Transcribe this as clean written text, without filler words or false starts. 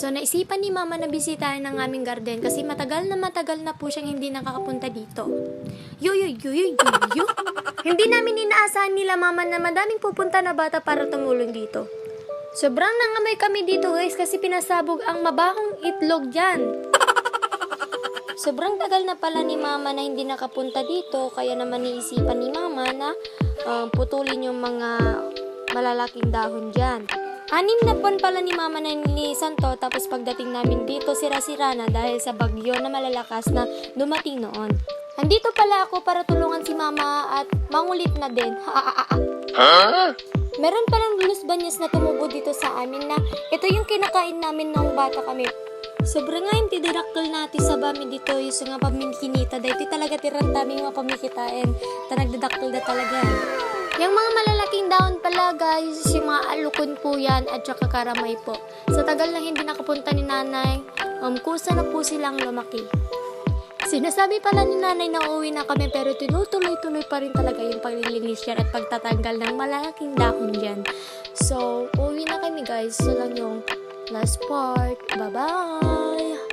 So, naisipan ni mama na bisitahin ang aming garden kasi matagal na po siyang hindi nakakapunta dito. Yo. Hindi namin inaasahan nila mama na madaming pupunta na bata para tumulong dito. Sobrang nangamay kami dito guys kasi pinasabog ang mabahong itlog dyan. Sobrang tagal na pala ni mama na hindi nakapunta dito kaya naman niisipan ni mama na putulin yung mga malalaking dahon dyan. 6 na buwan pala ni mama na nilinisan to tapos pagdating namin dito sira-sira na dahil sa bagyo na malalakas na dumating noon. Andito pala ako para tulungan si mama at mangulit na din. Meron palang lulos-banyas na tumubo dito sa amin na ito yung kinakain namin noong bata kami. Sobrang nga yung tidirakkel natin sa bami dito yung nga pamikinita dahil talaga tirang dami yung pamikitain ta nagdadakkel na talaga. Yung mga malalaking dahon pala guys, yung mga alukon po yan at saka karamay po. Sa tagal na hindi nakapunta ni nanay, kusa na po silang lumaki. Sinasabi pala ni nanay na uuwi na kami pero tinutuloy-tuloy pa rin talaga yung paglilinis yan at pagtatanggal ng malalaking dahon dyan. So, uuwi na kami guys. So lang yung last part. Bye-bye!